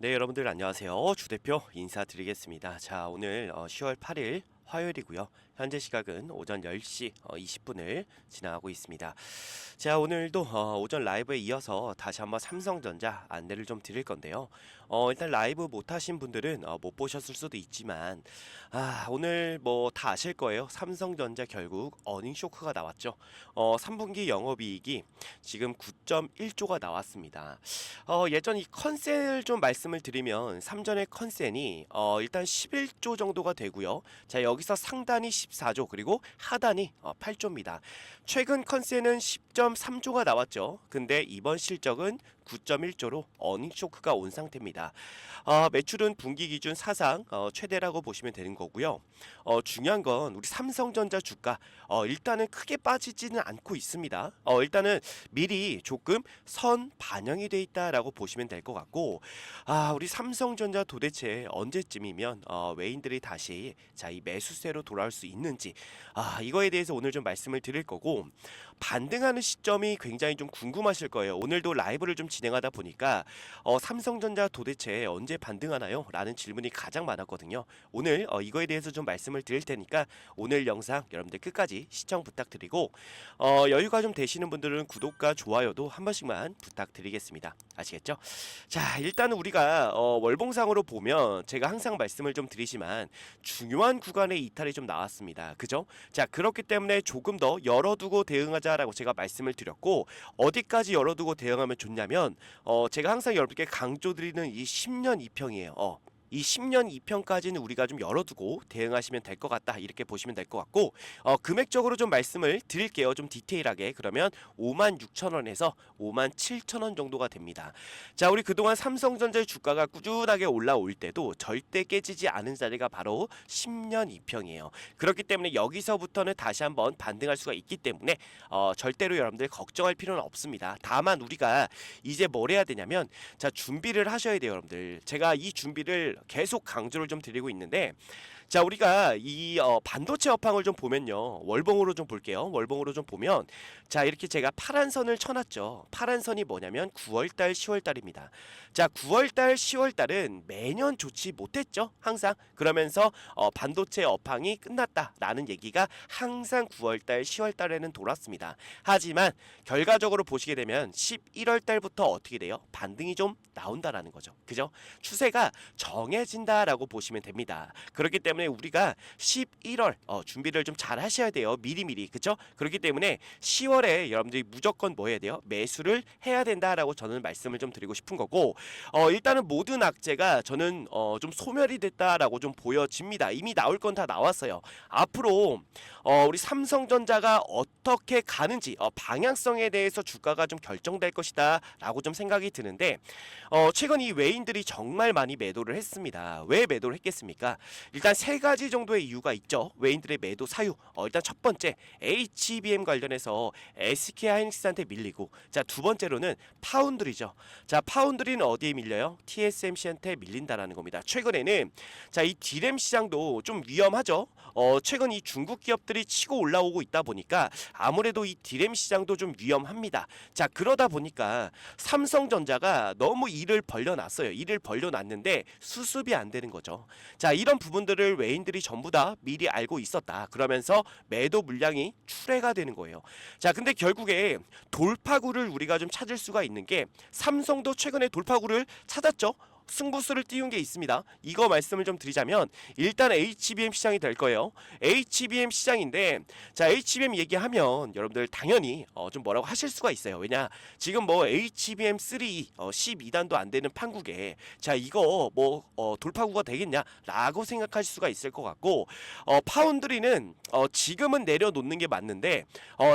네, 여러분들 안녕하세요. 주 대표 인사드리겠습니다. 자, 오늘 10월 8일 화요일이고요. 현재 시각은 오전 10시 20분을 지나가고 있습니다. 자, 오늘도 오전 라이브에 이어서 다시 한번 삼성전자 안내를 좀 드릴 건데요. 일단 라이브 못 하신 분들은 못 보셨을 수도 있지만 오늘 뭐 다 아실 거예요. 삼성전자 결국 어닝 쇼크가 나왔죠. 3분기 영업이익이 지금 9.1조가 나왔습니다. 예전 이 컨센을 좀 말씀을 드리면 삼전의 컨센이 일단 11조 정도가 되고요. 자, 여기서 상단이 14조 그리고 하단이 8조입니다. 최근 컨센은 10.3조가 나왔죠. 근데 이번 실적은 9.1조로 어닝 쇼크가 온 상태입니다. 매출은 분기 기준 사상 최대라고 보시면 되는 거고요. 중요한 건 우리 삼성전자 주가 일단은 크게 빠지지는 않고 있습니다. 일단은 미리 조금 선 반영이 돼 있다라고 보시면 될 것 같고, 우리 삼성전자 도대체 언제쯤이면 외인들이 다시 이 매수세로 돌아올 수 있는지 이거에 대해서 오늘 좀 말씀을 드릴 거고, 반등하는 시점이 굉장히 좀 궁금하실 거예요. 오늘도 라이브를 좀 진행하다 보니까 삼성전자 도대체 언제 반등하나요? 라는 질문이 가장 많았거든요. 오늘 이거에 대해서 좀 말씀을 드릴 테니까 오늘 영상 여러분들 끝까지 시청 부탁드리고, 여유가 좀 되시는 분들은 구독과 좋아요도 한 번씩만 부탁드리겠습니다. 아시겠죠? 자, 일단 우리가 월봉상으로 보면 제가 항상 말씀을 좀 드리지만 중요한 구간의 이탈이 좀 나왔습니다. 그죠? 자, 그렇기 때문에 조금 더 열어두고 대응하자라고 제가 말씀을 드렸고, 어디까지 열어두고 대응하면 좋냐면 제가 항상 여러분께 강조드리는 이 10년 2평이에요. 이 10년 2평까지는 우리가 좀 열어두고 대응하시면 될 것 같다, 이렇게 보시면 될 것 같고, 금액적으로 좀 말씀을 드릴게요. 좀 디테일하게. 그러면 56,000원에서 57,000원 정도가 됩니다. 자, 우리 그동안 삼성전자의 주가가 꾸준하게 올라올 때도 절대 깨지지 않은 자리가 바로 10년 2평이에요. 그렇기 때문에 여기서부터는 다시 한번 반등할 수가 있기 때문에 절대로 여러분들 걱정할 필요는 없습니다. 다만 우리가 이제 뭘 해야 되냐면, 자, 준비를 하셔야 돼요, 여러분들. 제가 이 준비를 계속 강조를 좀 드리고 있는데, 자, 우리가 이 반도체 업황을 좀 보면요, 월봉으로 좀 볼게요. 월봉으로 좀 보면, 자, 이렇게 제가 파란 선을 쳐놨죠. 파란 선이 뭐냐면 9월달 10월달입니다. 자, 9월달 10월달은 매년 좋지 못했죠, 항상. 그러면서 반도체 업황이 끝났다라는 얘기가 항상 9월달 10월달에는 돌았습니다. 하지만 결과적으로 보시게 되면 11월달부터 어떻게 돼요? 반등이 좀 나온다라는 거죠. 그죠? 추세가 정해진다라고 보시면 됩니다. 그렇기 때문에 우리가 11월 준비를 좀 잘 하셔야 돼요. 미리미리. 그죠? 그렇기 때문에 10월에 여러분들이 무조건 뭐 해야 돼요? 매수를 해야 된다라고 저는 말씀을 좀 드리고 싶은 거고, 일단은 모든 악재가 저는 좀 소멸이 됐다라고 좀 보여집니다. 이미 나올 건 다 나왔어요. 앞으로 우리 삼성전자가 어떻게 가는지 방향성에 대해서 주가가 좀 결정될 것이다 라고 좀 생각이 드는데, 최근 이 외인들이 정말 많이 매도를 했습니다. 왜 매도를 했겠습니까? 일단 세 가지 정도의 이유가 있죠. 외인들의 매도 사유. 일단 첫 번째, HBM 관련해서 SK하이닉스한테 밀리고, 자, 두 번째로는 파운드리죠. 자, 파운드리는 어디에 밀려요? TSMC한테 밀린다라는 겁니다. 최근에는 자, 이 D램 시장도 좀 위험하죠. 최근 이 중국 기업들이 치고 올라오고 있다 보니까 아무래도 이 D램 시장도 좀 위험합니다. 자, 그러다 보니까 삼성전자가 너무 일을 벌려놨어요. 일을 벌려놨는데 수습이 안 되는 거죠. 자, 이런 부분들을 외인들이 전부 다 미리 알고 있었다. 그러면서 매도 물량이 출회가 되는 거예요. 자, 근데 결국에 돌파구를 우리가 좀 찾을 수가 있는 게, 삼성도 최근에 돌파구를 찾았죠. 승부수를 띄운 게 있습니다. 이거 말씀을 좀 드리자면, 일단 HBM 시장이 될 거예요. HBM 시장인데, 자, HBM 얘기하면 여러분들 당연히 좀 뭐라고 하실 수가 있어요. 왜냐, 지금 뭐 HBM3 12단도 안 되는 판국에 자, 이거 뭐 돌파구가 되겠냐 라고 생각하실 수가 있을 것 같고, 파운드리는 지금은 내려놓는 게 맞는데,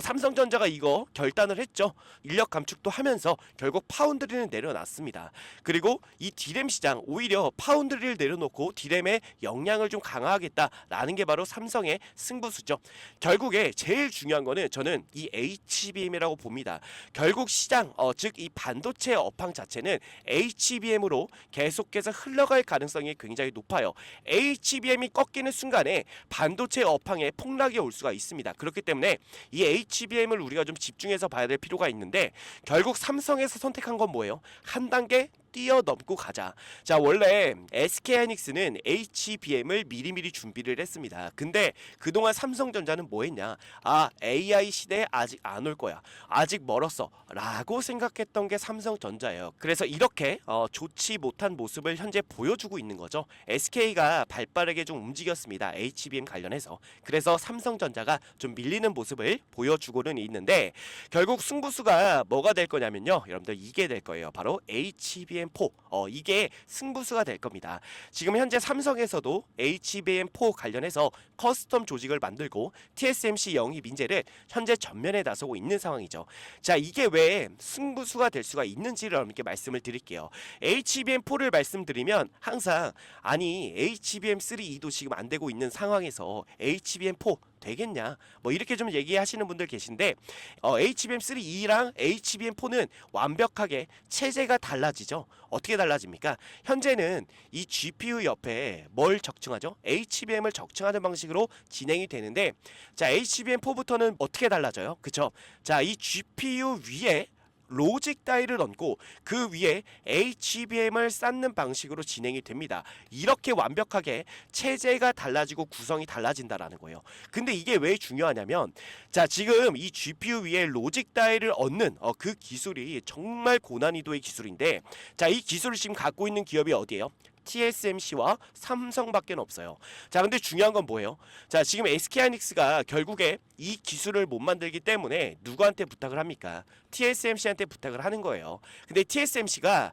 삼성전자가 이거 결단을 했죠. 인력 감축도 하면서 결국 파운드리는 내려놨습니다. 그리고 이 D램 시장, 오히려 파운드리를 내려놓고 D램의 역량을 좀 강화하겠다라는 게 바로 삼성의 승부수죠. 결국에 제일 중요한 거는 저는 이 HBM이라고 봅니다. 결국 시장, 즉 이 반도체 업황 자체는 HBM으로 계속해서 흘러갈 가능성이 굉장히 높아요. HBM이 꺾이는 순간에 반도체 업황에 폭락이 올 수가 있습니다. 그렇기 때문에 이 HBM을 우리가 좀 집중해서 봐야 될 필요가 있는데, 결국 삼성에서 선택한 건 뭐예요? 한 단계 뛰어넘고 가자. 자, 원래 SK하이닉스는 HBM을 미리미리 준비를 했습니다. 근데 그동안 삼성전자는 뭐 했냐? 아, AI 시대에 아직 안 올 거야. 아직 멀었어. 라고 생각했던 게 삼성전자예요. 그래서 이렇게 좋지 못한 모습을 현재 보여주고 있는 거죠. SK가 발빠르게 좀 움직였습니다. HBM 관련해서. 그래서 삼성전자가 좀 밀리는 모습을 보여주고는 있는데 결국 승부수가 뭐가 될 거냐면요. 여러분들 이게 될 거예요. 바로 HBM4. 이게 승부수가 될 겁니다. 지금 현재 삼성에서도 HBM4 관련해서 커스텀 조직을 만들고 TSMC 영입 인재를 현재 전면에 나서고 있는 상황이죠. 자, 이게 왜 승부수가 될 수가 있는지를 여러분께 말씀을 드릴게요. HBM4를 말씀드리면 항상 아니 HBM3E도 지금 안 되고 있는 상황에서 HBM4 되겠냐 뭐 이렇게 좀 얘기하시는 분들 계신데 HBM3E랑 HBM4는 완벽하게 체제가 달라지죠. 어떻게 달라집니까? 현재는 이 GPU 옆에 뭘 적층하죠? HBM을 적층하는 방식으로 진행이 되는데 자, HBM4부터는 어떻게 달라져요? 그쵸? 자, 이 GPU 위에 로직 다이를 얹고 그 위에 HBM을 쌓는 방식으로 진행이 됩니다. 이렇게 완벽하게 체제가 달라지고 구성이 달라진다라는 거예요. 근데 이게 왜 중요하냐면 자, 지금 이 GPU 위에 로직 다이를 얹는 그 기술이 정말 고난이도의 기술인데 자, 이 기술을 지금 갖고 있는 기업이 어디예요? TSMC와 삼성밖에 없어요. 자, 근데 중요한 건 뭐예요? 자, 지금 SK하이닉스가 결국에 이 기술을 못 만들기 때문에 누구한테 부탁을 합니까? TSMC한테 부탁을 하는 거예요. 근데 TSMC가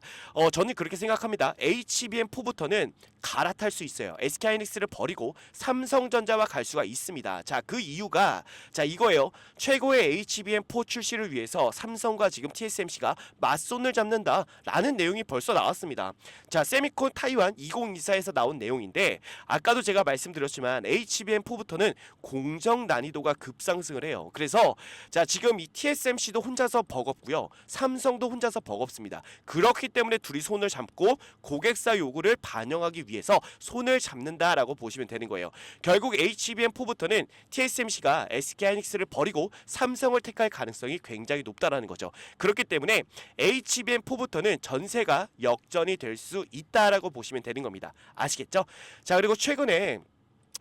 저는 그렇게 생각합니다. HBM4부터는 갈아탈 수 있어요. SK하이닉스를 버리고 삼성전자와 갈 수가 있습니다. 자, 그 이유가 자, 이거예요. 최고의 HBM4 출시를 위해서 삼성과 지금 TSMC가 맞손을 잡는다라는 내용이 벌써 나왔습니다. 자, 세미콘 타이완 2024에서 나온 내용인데 아까도 제가 말씀드렸지만 HBM4부터는 공정 난이도가 급상승을 해요. 그래서 자, 지금 이 TSMC도 혼자서 버겁고요. 삼성도 혼자서 버겁습니다. 그렇기 때문에 둘이 손을 잡고 고객사 요구를 반영하기 위해서 손을 잡는다라고 보시면 되는 거예요. 결국 HBM4부터는 TSMC가 SK하이닉스를 버리고 삼성을 택할 가능성이 굉장히 높다라는 거죠. 그렇기 때문에 HBM4부터는 전세가 역전이 될 수 있다라고 보시면 되는 겁니다. 아시겠죠? 자, 그리고 최근에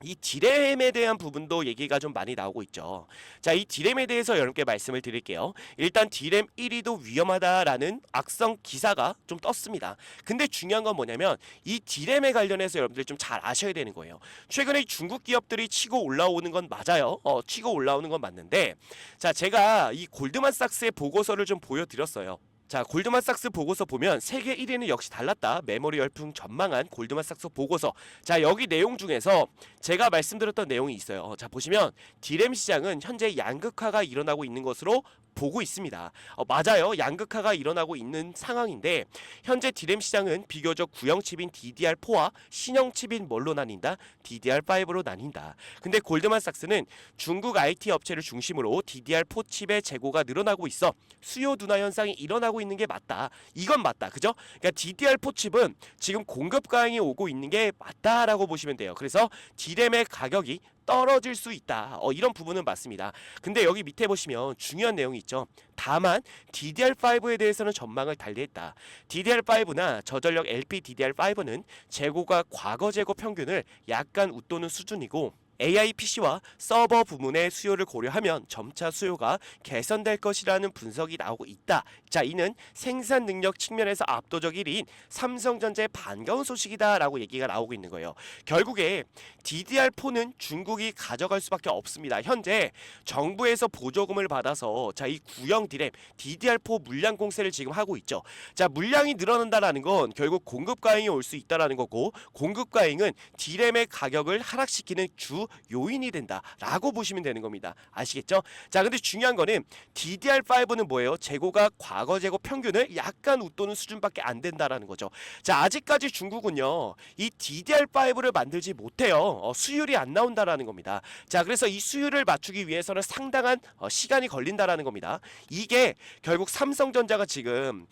이 디램에 대한 부분도 얘기가 좀 많이 나오고 있죠. 자, 이 디램에 대해서 여러분께 말씀을 드릴게요. 일단 디램 1위도 위험하다라는 악성 기사가 좀 떴습니다. 근데 중요한 건 뭐냐면 이 디램에 관련해서 여러분들 좀 잘 아셔야 되는 거예요. 최근에 중국 기업들이 치고 올라오는 건 맞아요. 치고 올라오는 건 맞는데 자, 제가 이 골드만삭스의 보고서를 좀 보여드렸어요. 자, 골드만삭스 보고서 보면 세계 1위는 역시 달랐다. 메모리 열풍 전망한 골드만삭스 보고서. 자, 여기 내용 중에서 제가 말씀드렸던 내용이 있어요. 자, 보시면 디램 시장은 현재 양극화가 일어나고 있는 것으로 보고 있습니다. 맞아요. 양극화가 일어나고 있는 상황인데 현재 디램 시장은 비교적 구형 칩인 DDR4와 신형 칩인 뭘로 나뉜다? DDR5로 나뉜다. 근데 골드만삭스는 중국 IT 업체를 중심으로 DDR4 칩의 재고가 늘어나고 있어. 수요 둔화 현상이 일어나고 있는 게 맞다. 이건 맞다. 그죠? 그러니까 DDR4 칩은 지금 공급 과잉이 오고 있는 게 맞다라고 보시면 돼요. 그래서 디램의 가격이 떨어질 수 있다. 이런 부분은 맞습니다. 근데 여기 밑에 보시면 중요한 내용이 있죠. 다만 DDR5에 대해서는 전망을 달리했다. DDR5나 저전력 LPDDR5는 재고가 과거 재고 평균을 약간 웃도는 수준이고 AI PC와 서버 부문의 수요를 고려하면 점차 수요가 개선될 것이라는 분석이 나오고 있다. 자, 이는 생산 능력 측면에서 압도적 1위인 삼성전자의 반가운 소식이다라고 얘기가 나오고 있는 거예요. 결국에 DDR4는 중국이 가져갈 수밖에 없습니다. 현재 정부에서 보조금을 받아서 자, 이 구형 디램 DDR4 물량 공세를 지금 하고 있죠. 자, 물량이 늘어난다라는 건 결국 공급 과잉이 올 수 있다라는 거고 공급 과잉은 디램의 가격을 하락시키는 주 요인이 된다라고 보시면 되는 겁니다. 아시겠죠? 자, 근데 중요한 거는 DDR5는 뭐예요? 재고가 과거 재고 평균을 약간 웃도는 수준밖에 안 된다라는 거죠. 자, 아직까지 중국은요, 이 DDR5를 만들지 못해요. 수율이 안 나온다라는 겁니다. 자, 그래서 이 수율을 맞추기 위해서는 상당한 시간이 걸린다라는 겁니다. 이게 결국 삼성전자가 지금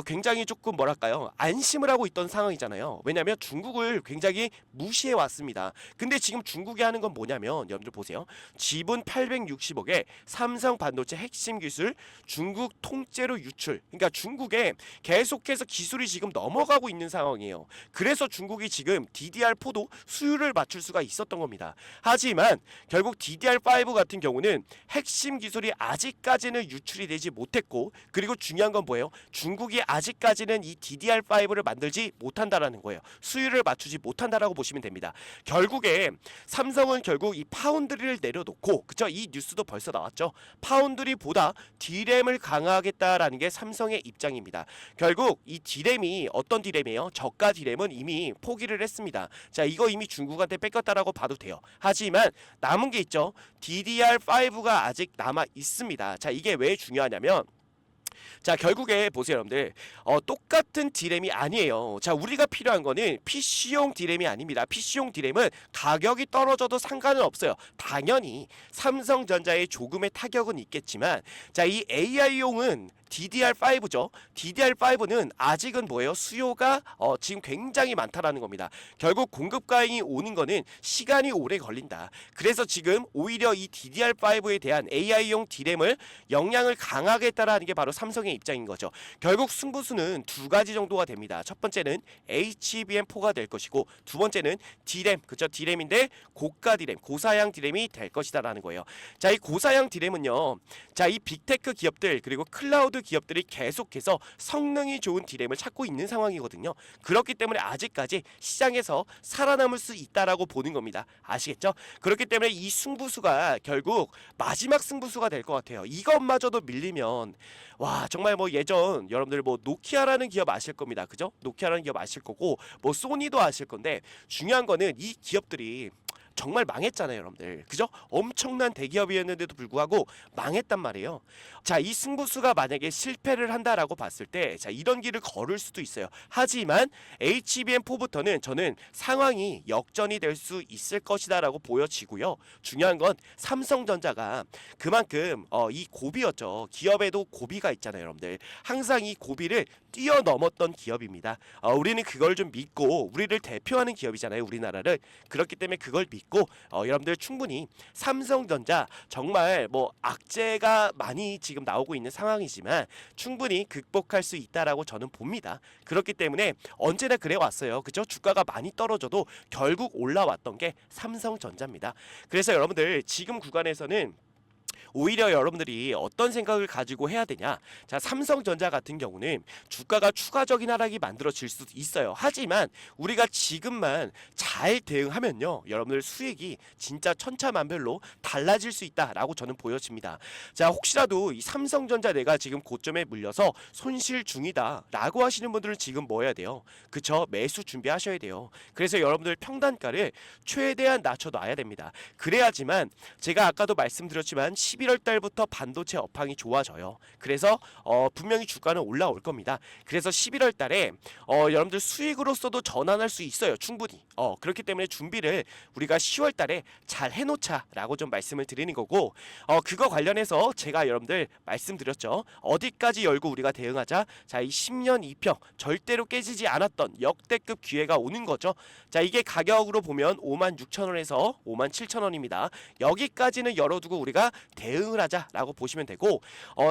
굉장히 조금 뭐랄까요? 안심을 하고 있던 상황이잖아요. 왜냐하면 중국을 굉장히 무시해 왔습니다. 근데 지금 중국이 얘기하는 건 뭐냐면 여러분들 보세요. 지분 860억에 삼성 반도체 핵심 기술 중국 통째로 유출. 그러니까 중국에 계속해서 기술이 지금 넘어가고 있는 상황이에요. 그래서 중국이 지금 DDR4도 수율을 맞출 수가 있었던 겁니다. 하지만 결국 DDR5 같은 경우는 핵심 기술이 아직까지는 유출이 되지 못했고, 그리고 중요한 건 뭐예요? 중국이 아직까지는 이 DDR5를 만들지 못한다라는 거예요. 수율을 맞추지 못한다라고 보시면 됩니다. 결국에 삼성은 결국 이 파운드리를 내려놓고, 그쵸? 이 뉴스도 벌써 나왔죠. 파운드리보다 D램을 강화하겠다라는 게 삼성의 입장입니다. 결국 이 D램이 어떤 D램이에요? 저가 D램은 이미 포기를 했습니다. 자, 이거 이미 중국한테 뺏겼다라고 봐도 돼요. 하지만 남은 게 있죠. DDR5가 아직 남아 있습니다. 자, 이게 왜 중요하냐면, 자, 결국에 보세요 여러분들, 똑같은 D램이 아니에요. 자, 우리가 필요한 거는 PC용 D램이 아닙니다. PC용 D램은 가격이 떨어져도 상관은 없어요. 당연히 삼성전자에 조금의 타격은 있겠지만, 자, 이 AI용은 DDR5죠. DDR5는 아직은 뭐예요? 수요가 지금 굉장히 많다라는 겁니다. 결국 공급 과잉이 오는 거는 시간이 오래 걸린다. 그래서 지금 오히려 이 DDR5에 대한 AI용 D램을 역량을 강하겠다라는 게 바로 삼성의 입장인 거죠. 결국 승부수는 두 가지 정도가 됩니다. 첫 번째는 HBM4가 될 것이고, 두 번째는 D램, 그쵸? D램인데 고가 D램, 고사양 D램이 될 것이다라는 거예요. 자, 이 고사양 D램은요, 자, 이 빅테크 기업들 그리고 클라우드 기업들이 계속해서 성능이 좋은 D램을 찾고 있는 상황이거든요. 그렇기 때문에 아직까지 시장에서 살아남을 수 있다라고 보는 겁니다. 아시겠죠? 그렇기 때문에 이 승부수가 결국 마지막 승부수가 될 것 같아요. 이것마저도 밀리면, 와, 정말 뭐 예전 여러분들 뭐 노키아라는 기업 아실 겁니다. 그죠? 노키아라는 기업 아실 거고, 뭐 소니도 아실 건데, 중요한 거는 이 기업들이 정말 망했잖아요 여러분들. 그죠? 엄청난 대기업이었는데도 불구하고 망했단 말이에요. 자, 이 승부수가 만약에 실패를 한다라고 봤을 때, 자, 이런 길을 걸을 수도 있어요. 하지만 HBM4부터는 저는 상황이 역전이 될 수 있을 것이다 라고 보여지고요. 중요한 건 삼성전자가 그만큼 이 고비였죠. 기업에도 고비가 있잖아요 여러분들. 항상 이 고비를 뛰어넘었던 기업입니다. 우리는 그걸 좀 믿고, 우리를 대표하는 기업이잖아요 우리나라를. 그렇기 때문에 그걸 믿고 여러분들 충분히 삼성전자, 정말 뭐 악재가 많이 지금 나오고 있는 상황이지만 충분히 극복할 수 있다라고 저는 봅니다. 그렇기 때문에 언제나 그래 왔어요. 그죠? 주가가 많이 떨어져도 결국 올라왔던 게 삼성전자입니다. 그래서 여러분들 지금 구간에서는 오히려 여러분들이 어떤 생각을 가지고 해야 되냐. 자, 삼성전자 같은 경우는 주가가 추가적인 하락이 만들어질 수도 있어요. 하지만 우리가 지금만 잘 대응하면요, 여러분들 수익이 진짜 천차만별로 달라질 수 있다라고 저는 보여집니다. 자, 혹시라도 이 삼성전자 내가 지금 고점에 물려서 손실 중이다 라고 하시는 분들은 지금 뭐 해야 돼요? 그쵸? 매수 준비하셔야 돼요. 그래서 여러분들 평단가를 최대한 낮춰놔야 됩니다. 그래야지만, 제가 아까도 말씀드렸지만 11월 달부터 반도체 업황이 좋아져요. 그래서 분명히 주가는 올라올 겁니다. 그래서 11월 달에 여러분들 수익으로서도 전환할 수 있어요. 충분히. 그렇기 때문에 준비를 우리가 10월 달에 잘 해놓자라고 좀 말씀을 드리는 거고, 그거 관련해서 제가 여러분들 말씀드렸죠. 어디까지 열고 우리가 대응하자. 자, 이 10년 2평 절대로 깨지지 않았던 역대급 기회가 오는 거죠. 자, 이게 가격으로 보면 56,000원에서 57,000원입니다. 여기까지는 열어두고 우리가 대응을 하자라고 보시면 되고,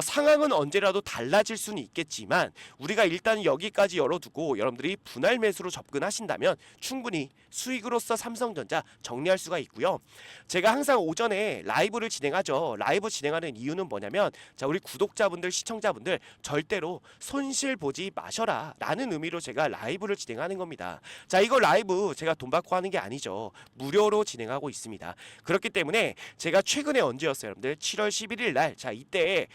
상황은 언제라도 달라질 수는 있겠지만 우리가 일단 여기까지 열어두고 여러분들이 분할 매수로 접근하신다면 충분히 수익으로서 삼성전자 정리할 수가 있고요. 제가 항상 오전에 라이브를 진행하죠. 라이브 진행하는 이유는 뭐냐면, 자, 우리 구독자분들, 시청자분들 절대로 손실 보지 마셔라 라는 의미로 제가 라이브를 진행하는 겁니다. 자, 이거 라이브 제가 돈 받고 하는 게 아니죠. 무료로 진행하고 있습니다. 그렇기 때문에 제가 최근에 언제였어요 여러분들? 7월 11일 날, 자, 이때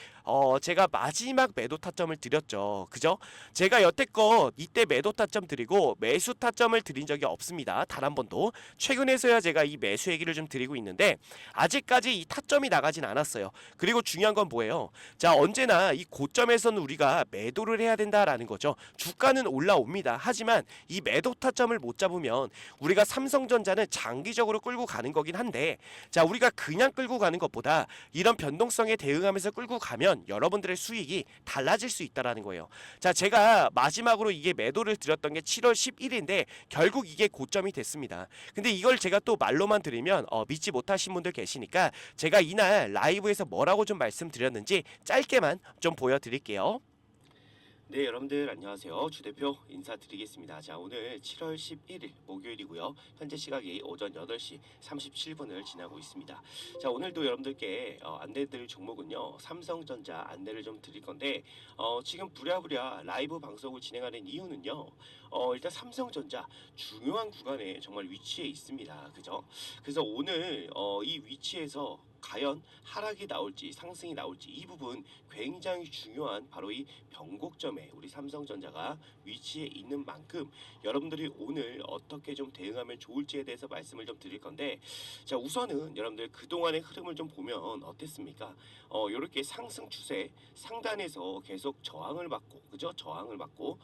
제가 마지막 매도 타점을 드렸죠. 그죠? 제가 여태껏 이때 매도 타점 드리고 매수 타점을 드린 적이 없습니다. 단 한 번도. 최근에서야 제가 이 매수 얘기를 좀 드리고 있는데 아직까지 이 타점이 나가진 않았어요. 그리고 중요한 건 뭐예요? 자, 언제나 이 고점에서는 우리가 매도를 해야 된다라는 거죠. 주가는 올라옵니다. 하지만 이 매도 타점을 못 잡으면 우리가 삼성전자는 장기적으로 끌고 가는 거긴 한데, 자, 우리가 그냥 끌고 가는 것보다 이런 변동성에 대응하면서 끌고 가면 그러면 여러분들의 수익이 달라질 수 있다라는 거예요. 자, 제가 마지막으로 이게 매도를 드렸던 게 7월 11일인데 결국 이게 고점이 됐습니다. 근데 이걸 제가 또 말로만 드리면 믿지 못하신 분들 계시니까 제가 이날 라이브에서 뭐라고 좀 말씀드렸는지 짧게만 좀 보여드릴게요. 네, 여러분들 안녕하세요. 주 대표 인사드리겠습니다. 자, 오늘 7월 11일 목요일이고요. 현재 시각이 오전 8시 37분을 지나고 있습니다. 자, 오늘도 여러분들께 안내드릴 종목은요. 삼성전자 안내를 좀 드릴 건데 지금 부랴부랴 라이브 방송을 진행하는 이유는요. 일단 삼성전자 중요한 구간에 정말 위치해 있습니다. 그죠? 그래서 오늘 이 위치에서 과연 하락이 나올지 상승이 나올지 이 부분 굉장히 중요한 바로 이 변곡점에 우리 삼성전자가 위치해 있는 만큼 여러분들이 오늘 어떻게 좀 대응하면 좋을지에 대해서 말씀을 좀 드릴 건데, 자, 우선은 여러분들 그동안의 흐름을 좀 보면 어땠습니까? 이렇게 상승 추세 상단에서 계속 저항을 받고, 그죠? 저항을 받고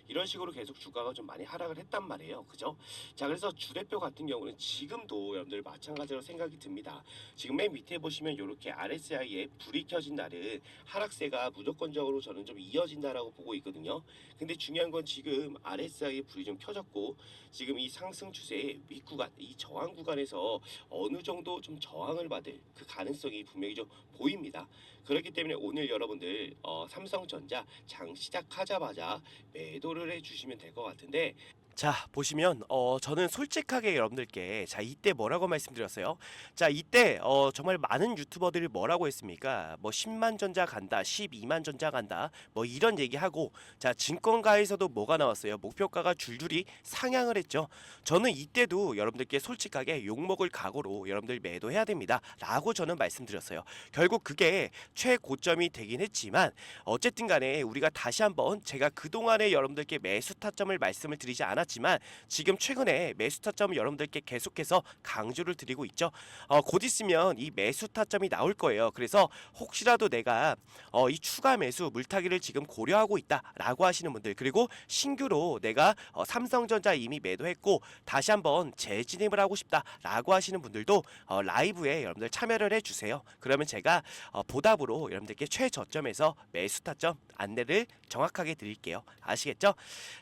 이런 식으로 계속 주가가 좀 많이 하락을 했단 말이에요. 그죠? 자, 그래서 주대표 같은 경우는 지금도 여러분들 마찬가지로 생각이 듭니다. 지금 맨 밑에 보시면 이렇게 RSI에 불이 켜진 날은 하락세가 무조건적으로 저는 좀 이어진다라고 보고 있거든요. 근데 중요한 건 지금 RSI에 불이 좀 켜졌고 지금 이 상승 추세의 윗구간, 이 저항 구간에서 어느 정도 좀 저항을 받을 그 가능성이 분명히 좀 보입니다. 그렇기 때문에 오늘 여러분들 삼성전자 장 시작하자마자 매도를 해주시면 될 것 같은데, 자, 보시면 저는 솔직하게 여러분들께 자, 이때 뭐라고 말씀드렸어요? 자, 이때 정말 많은 유튜버들이 뭐라고 했습니까? 뭐 10만 전자 간다, 12만 전자 간다, 뭐 이런 얘기하고, 자, 증권가에서도 뭐가 나왔어요? 목표가가 줄줄이 상향을 했죠. 저는 이때도 여러분들께 솔직하게 욕먹을 각오로 여러분들 매도해야 됩니다 라고 저는 말씀드렸어요. 결국 그게 최고점이 되긴 했지만 어쨌든 간에 우리가 다시 한번, 제가 그동안에 여러분들께 매수 타점을 말씀을 드리지 않았지만 지금 최근에 매수 타점을 여러분들께 계속해서 강조를 드리고 있죠. 곧 있으면 이 매수 타점이 나올 거예요. 그래서 혹시라도 내가 이 추가 매수 물타기를 지금 고려하고 있다라고 하시는 분들, 그리고 신규로 내가 삼성전자 이미 매도했고 다시 한번 재진입을 하고 싶다라고 하시는 분들도 라이브에 여러분들 참여를 해주세요. 그러면 제가 보답으로 여러분들께 최저점에서 매수 타점 안내를 정확하게 드릴게요. 아시겠죠?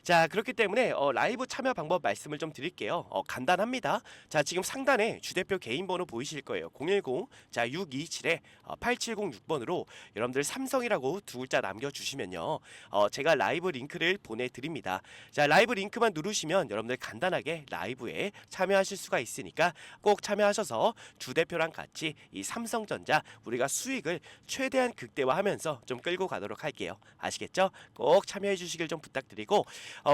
자, 그렇기 때문에 라이브 참여 방법 말씀을 좀 드릴게요. 간단합니다. 자, 지금 상단에 주대표 개인 번호 보이실 거예요. 010 자 627에 8706번으로 여러분들 삼성이라고 두 글자 남겨주시면요, 제가 라이브 링크를 보내드립니다. 자, 라이브 링크만 누르시면 여러분들 간단하게 라이브에 참여하실 수가 있으니까 꼭 참여하셔서 주대표랑 같이 이 삼성전자 우리가 수익을 최대한 극대화하면서 좀 끌고 가도록 할게요. 아시겠죠? 꼭 참여해 주시길 좀 부탁드리고,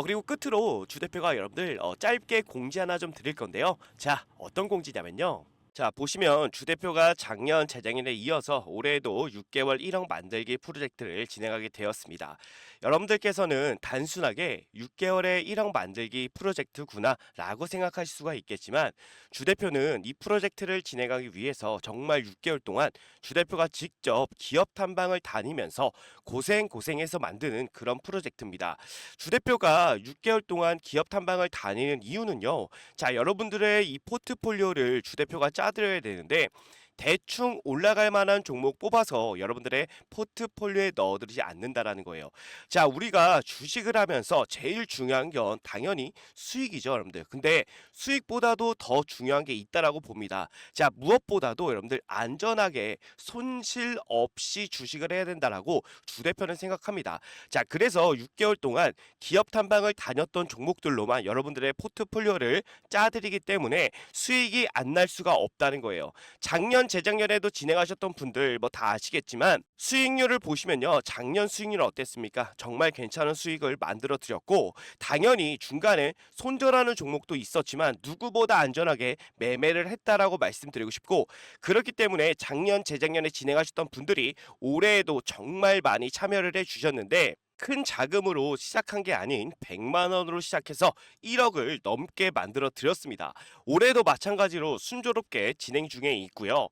그리고 끝으로 주대표가 여러분들 짧게 공지 하나 좀 드릴 건데요. 자, 어떤 공지냐면요. 자, 보시면 주대표가 작년 재작년에 이어서 올해에도 6개월 1억 만들기 프로젝트를 진행하게 되었습니다. 여러분들께서는 단순하게 6개월에 1억 만들기 프로젝트구나 라고 생각하실 수가 있겠지만, 주대표는 이 프로젝트를 진행하기 위해서 정말 6개월 동안 주대표가 직접 기업 탐방을 다니면서 고생해서 만드는 그런 프로젝트입니다. 주대표가 6개월 동안 기업 탐방을 다니는 이유는요, 자, 여러분들의 이 포트폴리오를 주대표가 짜드려야 되는데 대충 올라갈 만한 종목 뽑아서 여러분들의 포트폴리오에 넣어두지 않는다라는 거예요. 자, 우리가 주식을 하면서 제일 중요한 건 당연히 수익이죠, 여러분들. 근데 수익보다도 더 중요한 게 있다라고 봅니다. 자, 무엇보다도 여러분들 안전하게 손실 없이 주식을 해야 된다라고 주 대표는 생각합니다. 자, 그래서 6개월 동안 기업 탐방을 다녔던 종목들로만 여러분들의 포트폴리오를 짜드리기 때문에 수익이 안 날 수가 없다는 거예요. 작년 재작년에도 진행하셨던 분들 뭐 다 아시겠지만 수익률을 보시면요, 작년 수익률 어땠습니까? 정말 괜찮은 수익을 만들어 드렸고, 당연히 중간에 손절하는 종목도 있었지만 누구보다 안전하게 매매를 했다라고 말씀드리고 싶고, 그렇기 때문에 작년 재작년에 진행하셨던 분들이 올해에도 정말 많이 참여를 해 주셨는데, 큰 자금으로 시작한 게 아닌 100만 원으로 시작해서 1억을 넘게 만들어 드렸습니다. 올해도 마찬가지로 순조롭게 진행 중에 있고요.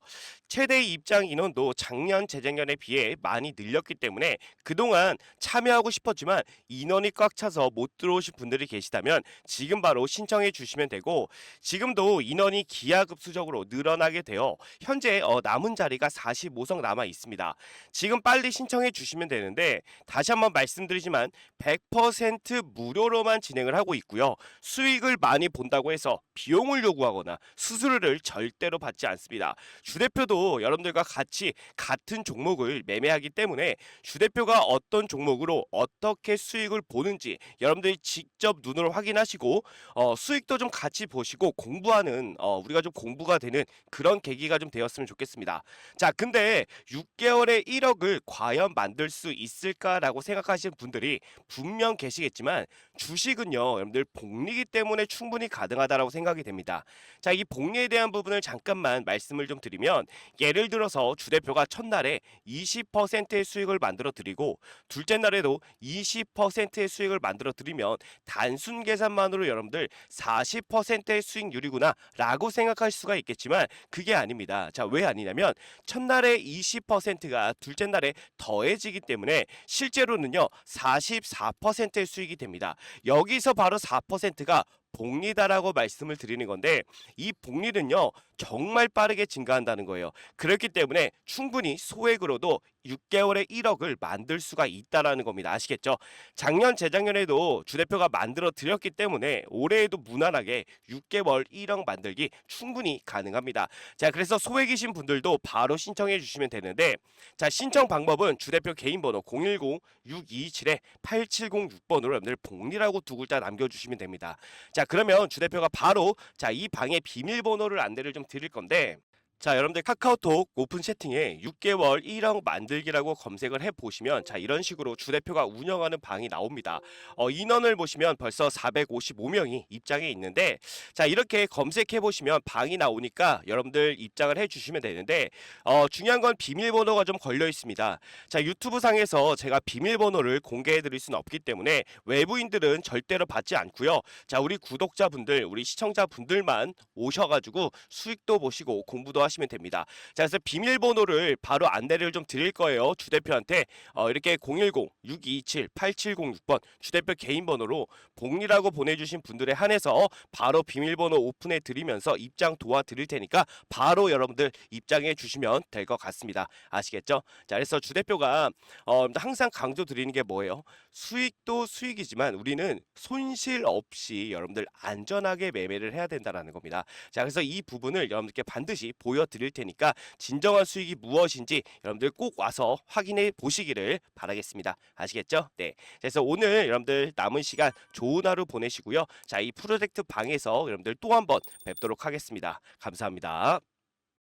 최대 입장 인원도 작년 재작년에 비해 많이 늘렸기 때문에 그동안 참여하고 싶었지만 인원이 꽉 차서 못 들어오신 분들이 계시다면 지금 바로 신청해 주시면 되고, 지금도 인원이 기하급수적으로 늘어나게 되어 현재 남은 자리가 45석 남아 있습니다. 지금 빨리 신청해 주시면 되는데, 다시 한번 말씀드리지만 100% 무료로만 진행을 하고 있고요. 수익을 많이 본다고 해서 비용을 요구하거나 수수료를 절대로 받지 않습니다. 주 대표도 여러분들과 같이 같은 종목을 매매하기 때문에 주 대표가 어떤 종목으로 어떻게 수익을 보는지 여러분들이 직접 눈으로 확인하시고 수익도 좀 같이 보시고 공부하는, 우리가 좀 공부가 되는 그런 계기가 좀 되었으면 좋겠습니다. 자, 근데 6개월에 1억을 과연 만들 수 있을까라고 생각하시는 분들이 분명 계시겠지만, 주식은요, 여러분들 복리기 때문에 충분히 가능하다라고 생각이 됩니다. 자, 이 복리에 대한 부분을 잠깐만 말씀을 좀 드리면, 예를 들어서 주 대표가 첫날에 20%의 수익을 만들어 드리고 둘째 날에도 20%의 수익을 만들어 드리면 단순 계산만으로 여러분들 40%의 수익률이구나 라고 생각하실 수가 있겠지만, 그게 아닙니다. 자, 왜 아니냐면 첫날에 20%가 둘째 날에 더해지기 때문에 실제로는요 44%의 수익이 됩니다. 여기서 바로 4%가 복리다라고 말씀을 드리는 건데, 이 복리는요 정말 빠르게 증가한다는 거예요. 그렇기 때문에 충분히 소액으로도 6개월에 1억을 만들 수가 있다라는 겁니다. 아시겠죠? 작년 재작년에도 주 대표가 만들어 드렸기 때문에 올해에도 무난하게 6개월 1억 만들기 충분히 가능합니다. 자, 그래서 소액이신 분들도 바로 신청해 주시면 되는데, 자, 신청 방법은 주 대표 개인 번호 010-627-8706번으로 여러분들 복리라고 두 글자 남겨주시면 됩니다. 자, 그러면 주 대표가 바로 이 방의 비밀번호를 안내를 좀 드릴 건데, 자, 여러분들 카카오톡 오픈 채팅에 6개월 1억 만들기라고 검색을 해보시면 자, 이런 식으로 주 대표가 운영하는 방이 나옵니다. 인원을 보시면 벌써 455명이 입장해 있는데, 자, 이렇게 검색해보시면 방이 나오니까 여러분들 입장을 해주시면 되는데, 중요한 건 비밀번호가 좀 걸려 있습니다. 자, 유튜브 상에서 제가 비밀번호를 공개해드릴 수는 없기 때문에 외부인들은 절대로 받지 않고요. 자, 우리 구독자분들, 우리 시청자분들만 오셔가지고 수익도 보시고 공부도 하시면 됩니다. 자, 그래서 비밀번호를 바로 안내를 좀 드릴 거예요. 주 대표한테 이렇게 010-627-8706번 주 대표 개인 번호로 복리라고 보내주신 분들에 한해서 바로 비밀번호 오픈해 드리면서 입장 도와드릴 테니까 바로 여러분들 입장해 주시면 될 것 같습니다. 아시겠죠? 자, 그래서 주 대표가 항상 강조 드리는 게 뭐예요? 수익도 수익이지만 우리는 손실 없이 여러분들 안전하게 매매를 해야 된다는 겁니다. 자, 그래서 이 부분을 여러분들께 반드시 보여드릴 테니까 진정한 수익이 무엇인지 여러분들 꼭 와서 확인해 보시기를 바라겠습니다. 아시겠죠? 네. 그래서 오늘 여러분들 남은 시간 좋은 하루 보내시고요. 자, 이 프로젝트 방에서 여러분들 또 한번 뵙도록 하겠습니다. 감사합니다.